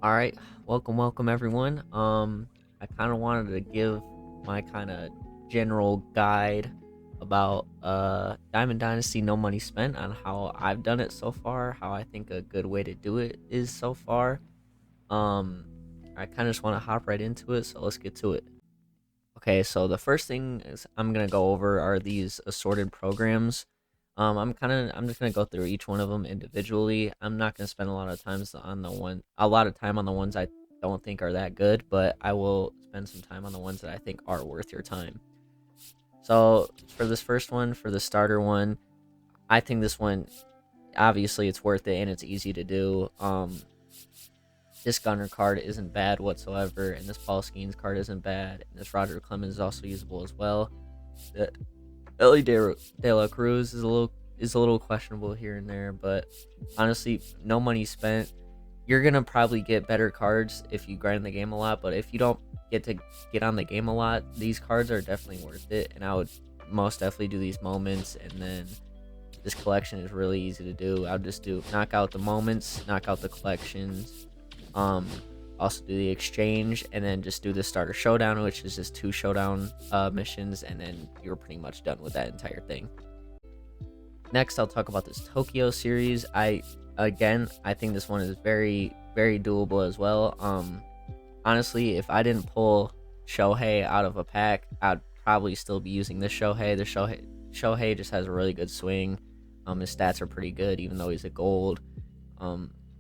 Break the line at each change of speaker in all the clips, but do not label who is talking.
Alright, welcome everyone. I kind of wanted to give my kind of general guide about Diamond Dynasty No Money Spent on how I've done it so far, how I think a good way to do it is so far. Um I kind of just want to hop right into it, so let's get to it. Okay, so the first thing is I'm gonna go over are these assorted programs. I'm just gonna go through each one of them individually. I'm not gonna spend a lot of time on the ones I don't think are that good, but I will spend some time on the ones that I think are worth your time. So for this first one, for the starter one, I think this one obviously it's worth it and it's easy to do. This Gunner card isn't bad whatsoever, and this Paul Skeens card isn't bad, and this Roger Clemens is also usable as well. The Ellie De La Cruz is a little questionable here and there, but honestly, no money spent. You're gonna probably get better cards if you grind the game a lot, but if you don't get to get on the game a lot, these cards are definitely worth it, and I would most definitely do these moments, and then this collection is really easy to do. I'll just do knock out the moments, knock out the collections, um, also do the exchange, and then just do the starter showdown, which is just 2 showdown missions, and then you're pretty much done with that entire thing. Next, I'll talk about this Tokyo series. I think this one is very doable as well. Honestly, if I didn't pull Shohei out of a pack, I'd probably still be using this Shohei. The Shohei just has a really good swing. His stats are pretty good, even though he's a gold.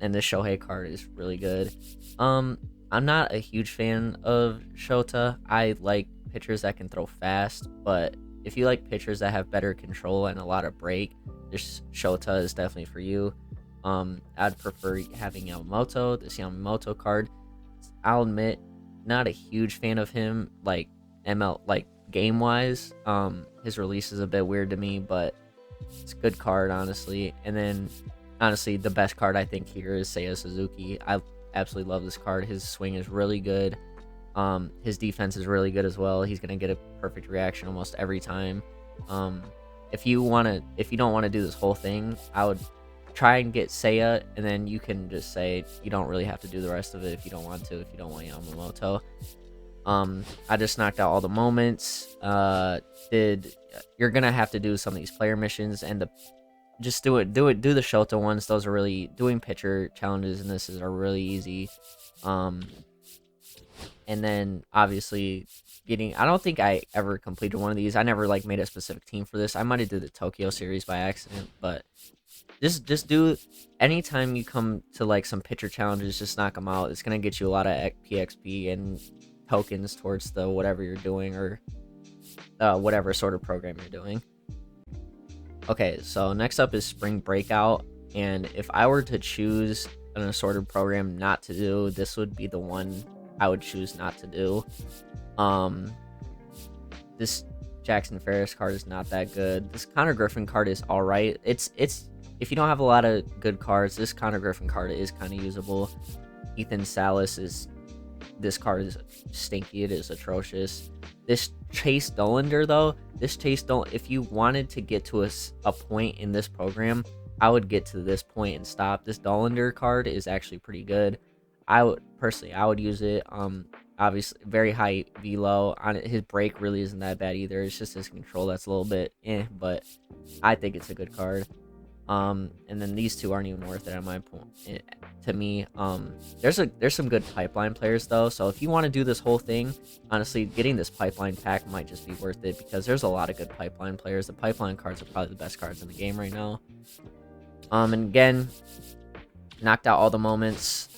And this Shohei card is really good. I'm not a huge fan of Shota. I like pitchers that can throw fast, but if you like pitchers that have better control and a lot of break, this Shota is definitely for you. I'd prefer having Yamamoto. This Yamamoto card, I'll admit, not a huge fan of him, like game wise. His release is a bit weird to me, but it's a good card, honestly. And then, honestly, the best card I think here is Seiya Suzuki. I absolutely love this card. His swing is really good. His defense is really good as well. He's gonna get a perfect reaction almost every time. If you don't want to do this whole thing, I would try and get Seiya, and then you can just say you don't really have to do the rest of it if you don't want to. If you don't want Yamamoto, I just knocked out all the moments. You're gonna have to do some of these player missions, and just do the Shota ones. Those are really doing pitcher challenges, and this are really easy. And then obviously I don't think I ever completed one of these. I never made a specific team for this. I might have did the Tokyo series by accident, but just do anytime you come to some pitcher challenges, just knock them out. It's gonna get you a lot of PXP and tokens towards the whatever you're doing, or whatever sort of program you're doing. Okay, so next up is Spring Breakout, and if I were to choose an assorted program not to do, this would be the one I would choose not to do. This Jackson Ferris card is not that good. This Connor Griffin card is all right. It's if you don't have a lot of good cards, this Connor Griffin card is kind of usable. Ethan Salas this card is stinky. It is atrocious. This Chase Dollander though, if you wanted to get to a point in this program, I would get to this point and stop. This Dollander card is actually pretty good. I would use it. Obviously very high velo on it. His break really isn't that bad either. It's just his control that's a little bit but I think it's a good card. And then these two aren't even worth it at my point. To me, there's some good pipeline players though. So if you want to do this whole thing, honestly, getting this pipeline pack might just be worth it, because there's a lot of good pipeline players. The pipeline cards are probably the best cards in the game right now. And again, knocked out all the moments.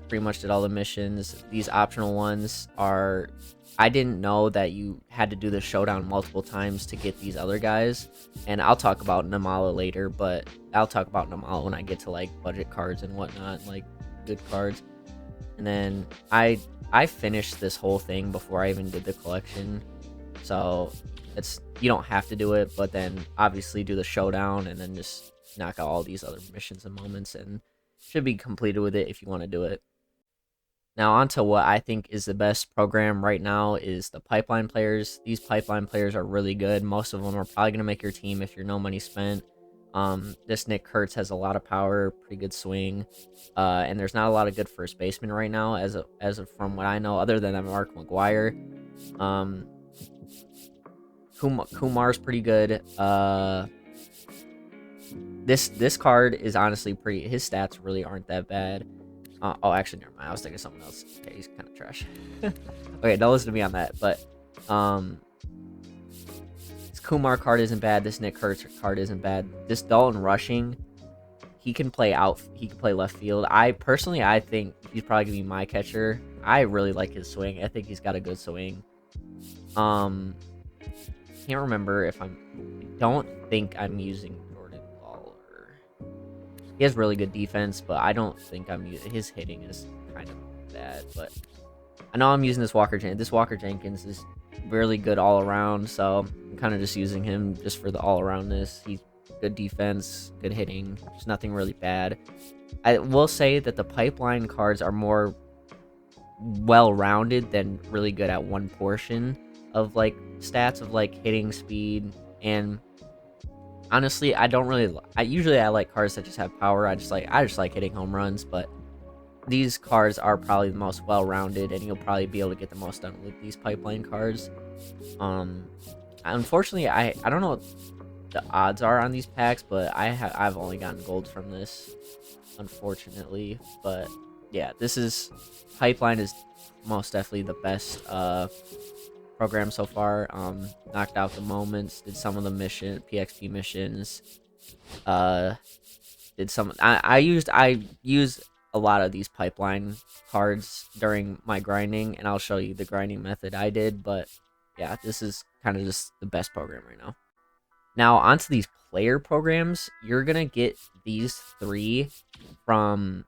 Pretty much did all the missions. These optional ones are, I didn't know that you had to do the showdown multiple times to get these other guys, and I'll talk about Namala later, but I'll talk about Namala when I get to budget cards and whatnot, good cards. And then I finished this whole thing before I even did the collection, so you don't have to do it, but then obviously do the showdown and then just knock out all these other missions and moments, and should be completed with it if you want to do it. Now, on to what I think is the best program right now is the pipeline players. These pipeline players are really good. Most of them are probably going to make your team if you're no money spent. This Nick Kurtz has a lot of power, pretty good swing, and there's not a lot of good first basemen right now, as of from what I know, other than Mark McGuire. Kumar's pretty good. This card is honestly pretty. His stats really aren't that bad. Oh, actually, never mind. I was thinking something else. Okay, he's kind of trash. Okay, don't listen to me on that. But this Kumar card isn't bad. This Nick Kurtz card isn't bad. This Dalton Rushing, he can play out. He can play left field. I think he's probably gonna be my catcher. I really like his swing. I think he's got a good swing. Can't remember if I don't think I'm using Jordan Lawler. He has really good defense, but I don't think I'm using his hitting is kind of bad. But I know I'm using this Walker Jenkins. This Walker Jenkins is really good all around, so I'm kind of just using him just for the all aroundness. He's good defense, good hitting. There's nothing really bad. I will say that the pipeline cards are more well-rounded than really good at one portion of like stats of like hitting, speed, and honestly, I don't really. I like cards that just have power. I just like hitting home runs, but these cards are probably the most well-rounded, and you'll probably be able to get the most done with these pipeline cards. Unfortunately, I don't know what the odds are on these packs, but I've only gotten gold from this, unfortunately. But yeah, pipeline is most definitely the best program so far. Knocked out the moments, did some of the PXP missions. Did some. I used a lot of these pipeline cards during my grinding, and I'll show you the grinding method I did. But yeah, this is kind of just the best program right now. Now onto these player programs. You're gonna get these 3 from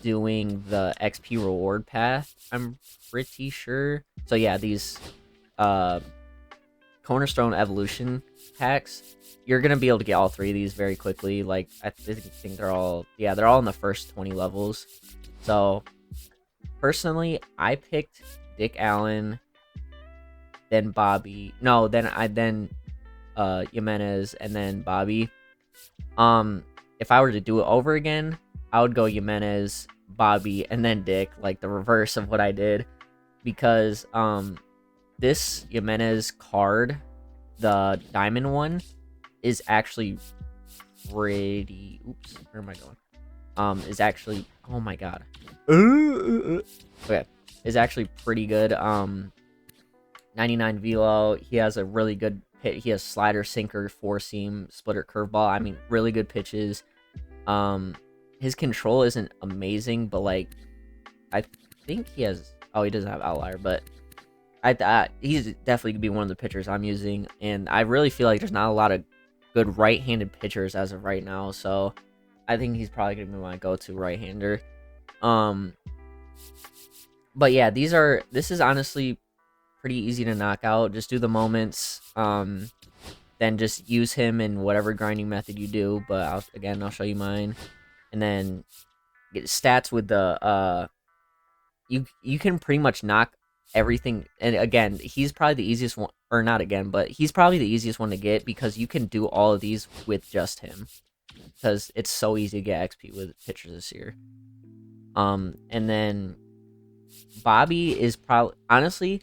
doing the XP reward path, I'm pretty sure. So yeah, these Cornerstone Evolution packs, you're gonna be able to get all 3 of these very quickly. Like I think they're all in the first 20 levels. So personally, I picked Dick Allen, then Bobby. No, then Jimenez, and then Bobby. If I were to do it over again, I would go Jimenez, Bobby, and then Dick, like the reverse of what I did, because this Jimenez card, the diamond one, is actually pretty. Oops, where am I going? Is actually. Oh my god. Okay, is actually pretty good. 99 velo. He has a really good hit. He has slider, sinker, 4-seam, splitter, curveball. I mean, really good pitches. His control isn't amazing, but like, I think he has. Oh, he doesn't have outlier, but he's definitely gonna be one of the pitchers I'm using, and I really feel like there's not a lot of good right-handed pitchers as of right now, so I think he's probably gonna be my go-to right-hander. But yeah, this is honestly pretty easy to knock out. Just do the moments, then just use him in whatever grinding method you do. But I'll show you mine, and then get stats with the you can pretty much knock everything. And again, he's probably the easiest one, or not again, but he's probably the easiest one to get because you can do all of these with just him, because it's so easy to get XP with pitchers this year. And then Bobby is probably, honestly,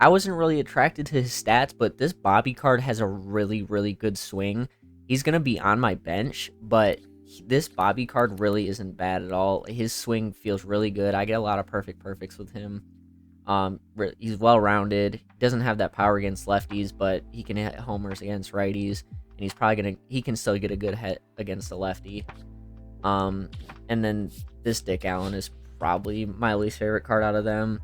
I wasn't really attracted to his stats, but this Bobby card has a really, really good swing. He's gonna be on my bench, but this Bobby card really isn't bad at all. His swing feels really good. I get a lot of perfects with him. He's well-rounded. He doesn't have that power against lefties, but he can hit homers against righties, and he can still get a good hit against the lefty. And then this Dick Allen is probably my least favorite card out of them.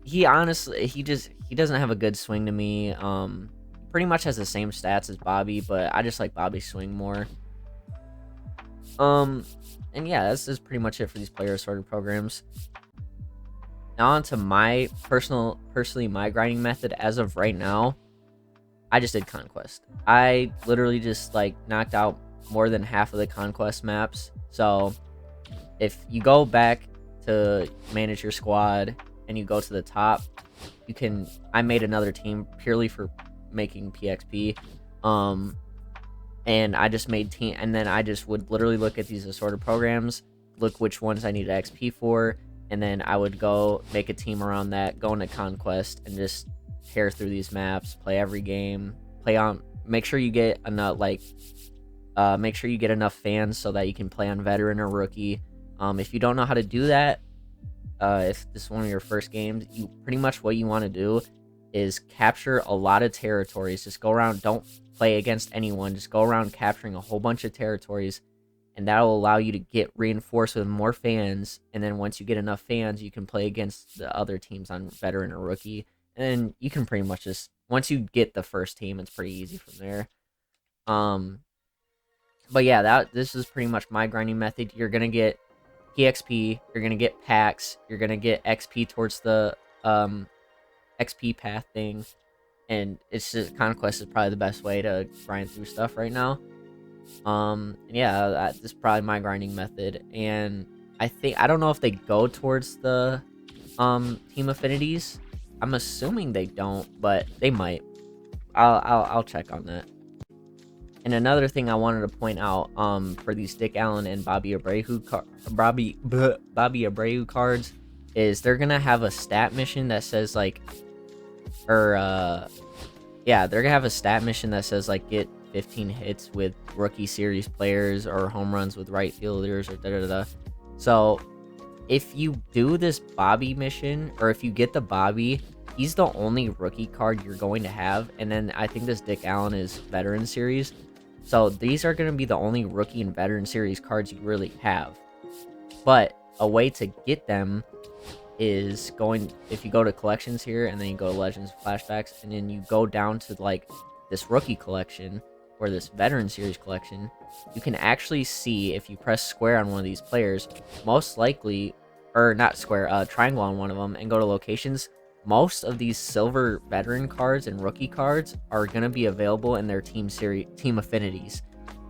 He doesn't have a good swing to me. Pretty much has the same stats as Bobby, but I just like Bobby's swing more. And yeah, this is pretty much it for these player sorted programs. Now on to my personally my grinding method as of right now. I just did Conquest. I literally just like knocked out more than half of the Conquest maps. So if you go back to manage your squad and you go to the top, I made another team purely for making PXP. And I just made team, and then I just would literally look at these assorted programs, look which ones I needed XP for, and then I would go make a team around that, go into Conquest, and just tear through these maps, play every game, make sure you get enough, make sure you get enough fans so that you can play on veteran or rookie. If you don't know how to do that, if this is one of your first games, you pretty much what you want to do is capture a lot of territories. Just go around, don't play against anyone, just go around capturing a whole bunch of territories, and that will allow you to get reinforced with more fans. And then once you get enough fans, you can play against the other teams on veteran or rookie, and then you can pretty much just, once you get the first team, it's pretty easy from there. But yeah, this is pretty much my grinding method. You're gonna get PXP, you're gonna get packs, you're gonna get XP towards the XP path thing, and it's just, Conquest is probably the best way to grind through stuff right now. Yeah, this is probably my grinding method, and I don't know if they go towards the team affinities. I'm assuming they don't, but they might. I'll check on that. And another thing I wanted to point out, for these Dick Allen and Bobby Abreu cards, is they're gonna have a stat mission that says like, yeah, they're gonna have a stat mission that says like get 15 hits with rookie series players or home runs with right fielders or da da da. So if you do this Bobby mission, or if you get the Bobby, he's the only rookie card you're going to have. And then I think this Dick Allen is veteran series. So these are going to be the only rookie and veteran series cards you really have. But a way to get them is if you go to collections here, and then you go to Legends Flashbacks, and then you go down to like this rookie collection or this veteran series collection, you can actually see, if you press square on one of these players, most likely, or not square, triangle on one of them, and go to locations, most of these silver veteran cards and rookie cards are going to be available in their team affinities.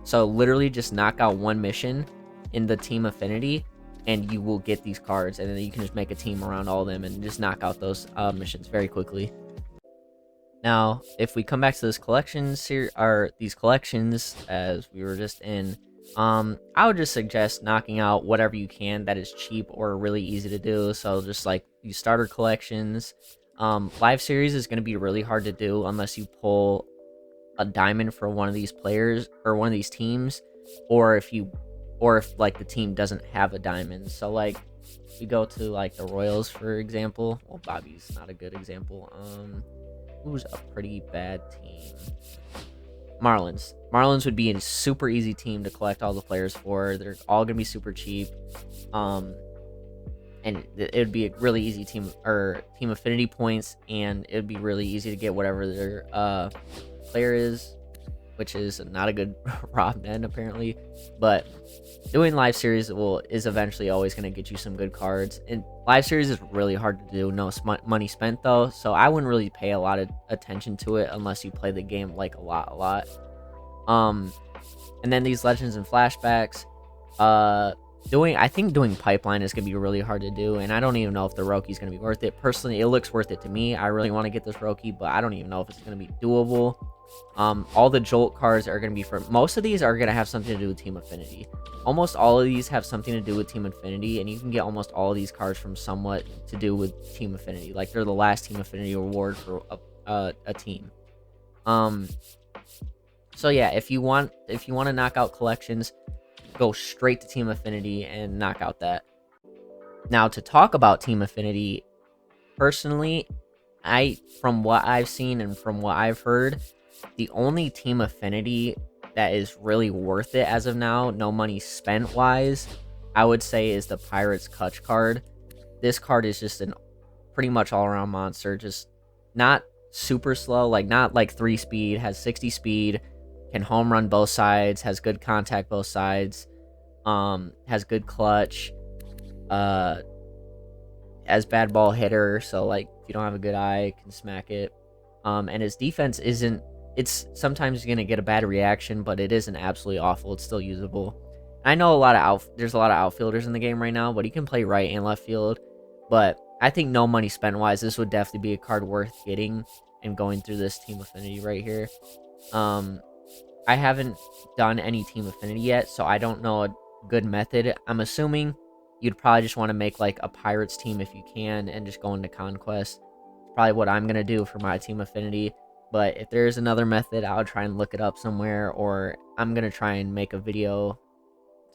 So literally just knock out one mission in the team affinity, and you will get these cards, and then you can just make a team around all of them and just knock out those missions very quickly. Now, if we come back to this these collections as we were just in, I would just suggest knocking out whatever you can that is cheap or really easy to do. So just like these starter collections. Live series is going to be really hard to do unless you pull a diamond for one of these players or one of these teams, or if like the team doesn't have a diamond. So like we go to like the Royals, for example. Well, Bobby's not a good example. Who's a pretty bad team? Marlins. Marlins would be a super easy team to collect all the players for. They're all gonna be super cheap. And it would be a really easy team affinity points, and it would be really easy to get whatever their player is, which is not a good Rob then apparently. But doing live series is eventually always going to get you some good cards, and live series is really hard to do. No money spent though, so I wouldn't really pay a lot of attention to it unless you play the game like a lot. And then these legends and flashbacks, I think doing pipeline is going to be really hard to do, and I don't even know if the Roki is going to be worth it. Personally, it looks worth it to me. I really want to get this Roki, but I don't even know if it's going to be doable. All the Jolt cards are going to be most of these are going to have something to do with Team Affinity. Almost all of these have something to do with Team Affinity, and you can get almost all of these cards from somewhat to do with Team Affinity. Like they're the last Team Affinity reward for a team. So yeah, if you want to knock out collections, go straight to Team Affinity and knock out that. Now, to talk about Team Affinity, personally, from what I've seen and from what I've heard, the only Team Affinity that is really worth it as of now, no money spent wise, I would say is the Pirates Kutch card. This card is just an pretty much all-around monster, just not super slow, like not like 3 speed, has 60 speed, can home run both sides, has good contact both sides, has good clutch, as bad ball hitter, so like if you don't have a good eye, can smack it. And his defense it's sometimes gonna get a bad reaction, but it isn't absolutely awful. It's still usable. I know there's a lot of outfielders in the game right now, but he can play right and left field. But I think no money spent wise, this would definitely be a card worth getting and going through this Team Affinity right here. I haven't done any team affinity yet, so I don't know a good method. I'm assuming you'd probably just want to make like a pirates team if you can and just go into conquest. It's probably what I'm gonna do for my team affinity. But if there's another method, I'll try and look it up somewhere, or I'm gonna try and make a video,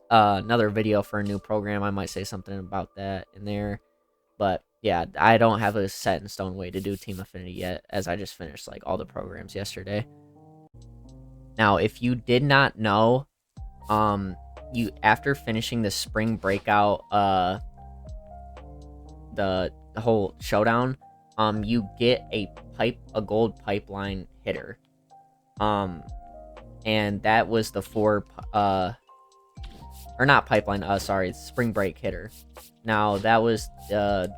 another video for a new program. I might say something about that in there. But yeah, I don't have a set in stone way to do team affinity yet, as I just finished like all the programs yesterday. Now, if you did not know, you after finishing the spring breakout, the whole showdown, you get a gold pipeline hitter, and that was the or not pipeline, sorry, spring break hitter. Now that was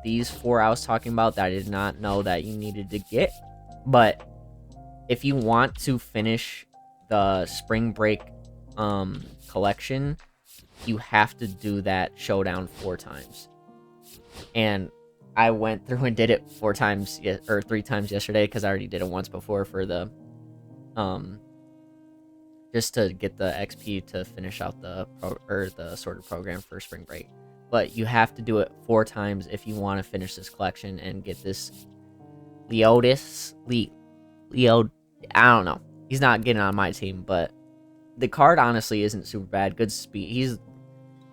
these 4 I was talking about that I did not know that you needed to get, but if you want to finish the spring break collection, you have to do that showdown 4 times. And I went through and did it 4 times or 3 times yesterday, because I already did it once before for the just to get the XP to finish out the sorted program for spring break. But you have to do it 4 times if you want to finish this collection and get this Leo. I don't know. He's not getting on my team, but the card honestly isn't super bad. Good speed. He's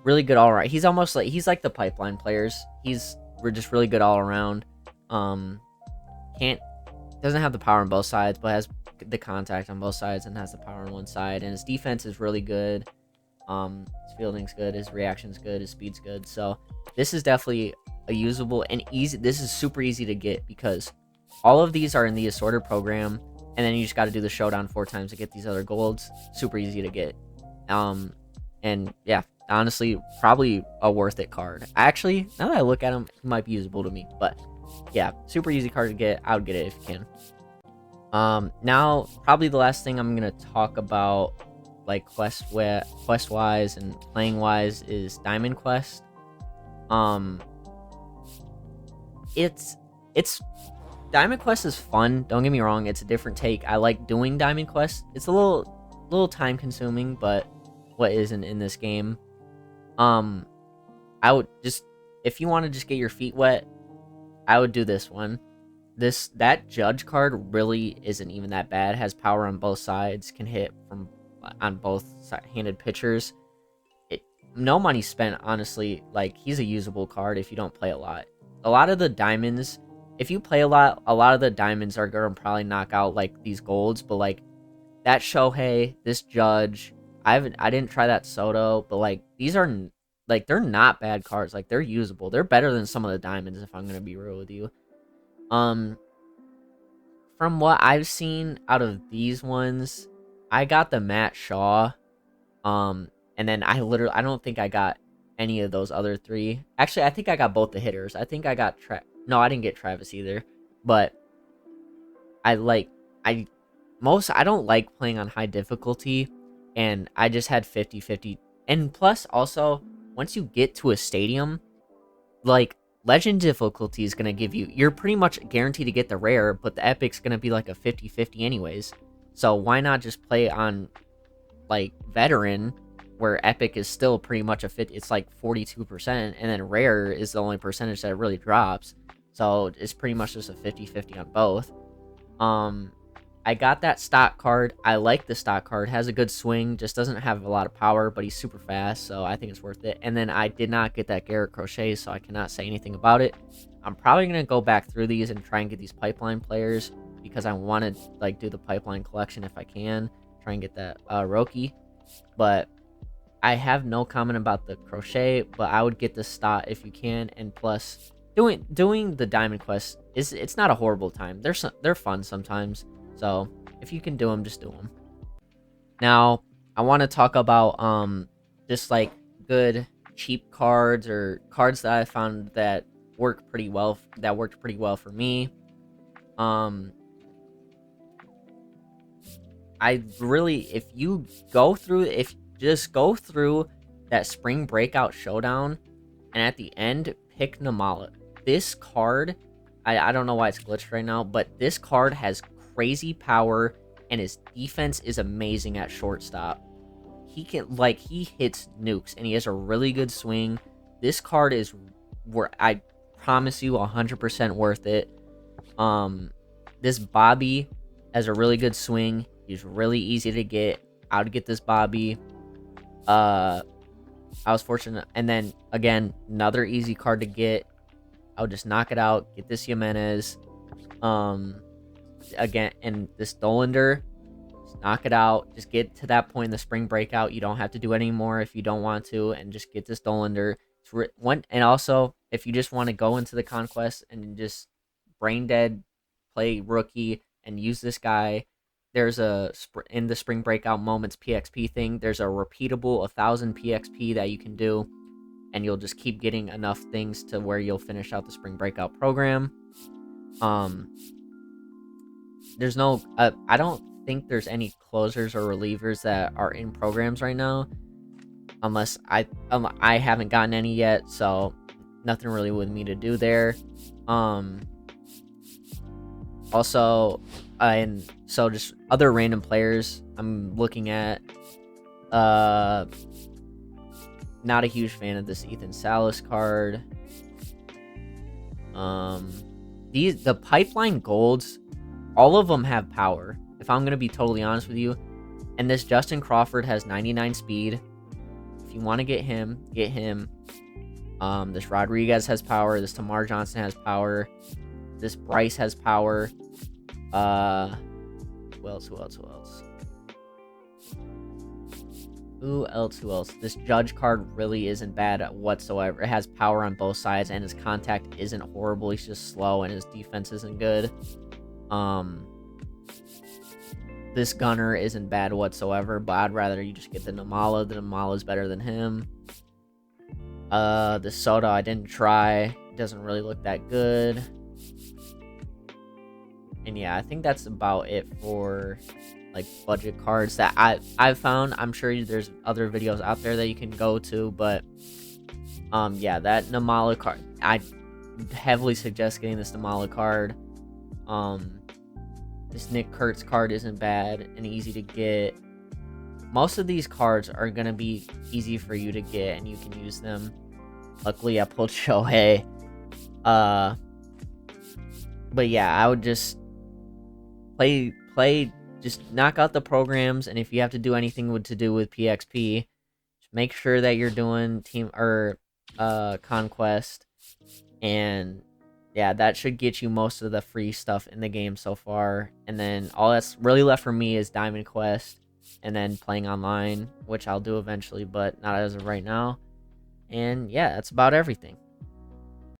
really good all around. He's almost like he's like the pipeline players. We're just really good all around. Doesn't have the power on both sides, but has the contact on both sides and has the power on one side. And his defense is really good. His fielding's good. His reaction's good. His speed's good. So this is definitely a usable and easy. This is super easy to get because all of these are in the assorted program, and then you just got to do the showdown 4 times to get these other golds. Super easy to get. And yeah, honestly, probably a worth it card. Actually, now that I look at him, he might be usable to me. But yeah, super easy card to get. I would get it if you can. Now probably the last thing I'm gonna talk about, like quest wise and playing wise, is Diamond Quest. It's Diamond Quest is fun. Don't get me wrong; it's a different take. I like doing Diamond Quest. It's a little time consuming, but what isn't in this game? I would just, if you want to just get your feet wet, I would do this one. That judge card really isn't even that bad. Has power on both sides. Can hit from on both handed pitchers. No money spent, honestly. Like, he's a usable card if you don't play a lot. A lot of the diamonds, if you play a lot of the diamonds are gonna probably knock out like these golds. But like that Shohei, this Judge, I didn't try that Soto, but like these are like, they're not bad cards. Like, they're usable. They're better than some of the diamonds, if I'm gonna be real with you. From what I've seen out of these ones, I got the Matt Shaw. And then I don't think I got any of those other 3. Actually, I think I got both the hitters. I think I got no, I didn't get Travis either. But I don't like playing on high difficulty, and I just had 50-50. And plus, also, once you get to a stadium, like, legend difficulty is going to give you, you're pretty much guaranteed to get the rare, but the epic's going to be like a 50-50 anyways. So why not just play on like veteran, where epic is still pretty much it's like 42%, and then rare is the only percentage that it really drops. So it's pretty much just a 50-50 on both. I got that stock card. I like the stock card. Has a good swing. Just doesn't have a lot of power, but he's super fast, so I think it's worth it. And then I did not get that Garrett Crochet, so I cannot say anything about it. I'm probably going to go back through these and try and get these pipeline players, because I want to like do the pipeline collection if I can. Try and get that Roki. But I have no comment about the Crochet, but I would get the stot if you can. And plus, doing the Diamond Quest, it's not a horrible time. They're fun sometimes. So if you can do them, just do them. Now, I want to talk about just like good cheap cards, or cards that I found that worked pretty well for me. If you just go through that spring breakout showdown, and at the end pick Namala. This card, I don't know why it's glitched right now, but this card has crazy power, and his defense is amazing at shortstop. He can, like, he hits nukes, and he has a really good swing. This card is, where I promise you, 100% worth it. This Bobby has a really good swing. He's really easy to get. I would get this Bobby. I was fortunate, and then again, another easy card to get. I would just knock it out. Get this Jimenez. Again, and this Dolander. Just knock it out. Just get to that point in the spring breakout. You don't have to do any more if you don't want to, and just get this Dolander. And also, if you just want to go into the conquest and just brain dead, play rookie, and use this guy, there's in the spring breakout moments PXP thing, there's a repeatable 1,000 PXP that you can do, and you'll just keep getting enough things to where you'll finish out the spring breakout program. There's no I don't think there's any closers or relievers that are in programs right now, unless I haven't gotten any yet, so nothing really with me to do there. Also, and so just other random players I'm looking at. Not a huge fan of this Ethan Salas card. The pipeline golds, all of them have power, if I'm gonna be totally honest with you. And this Justin Crawford has 99 speed. If you want to get him, get him. This Rodriguez has power. This Tamar Johnson has power. This Bryce has power. Who else? Who else? This Judge card really isn't bad whatsoever. It has power on both sides, and his contact isn't horrible. He's just slow, and his defense isn't good. This Gunner isn't bad whatsoever, but I'd rather you just get the Namala. The Namala is better than him. The Soda I didn't try. Doesn't really look that good. And yeah, I think that's about it for like budget cards that I've found. I'm sure there's other videos out there that you can go to, but yeah, that Namala card, I heavily suggest getting this Namala card. This Nick Kurtz card isn't bad and easy to get. Most of these cards are gonna be easy for you to get, and you can use them. Luckily, I pulled Shohei. But yeah, I would just play. Just knock out the programs, and if you have to do anything to do with PXP, just make sure that you're doing team or conquest, and yeah, that should get you most of the free stuff in the game so far. And then all that's really left for me is Diamond Quest, and then playing online, which I'll do eventually, but not as of right now. And yeah, that's about everything.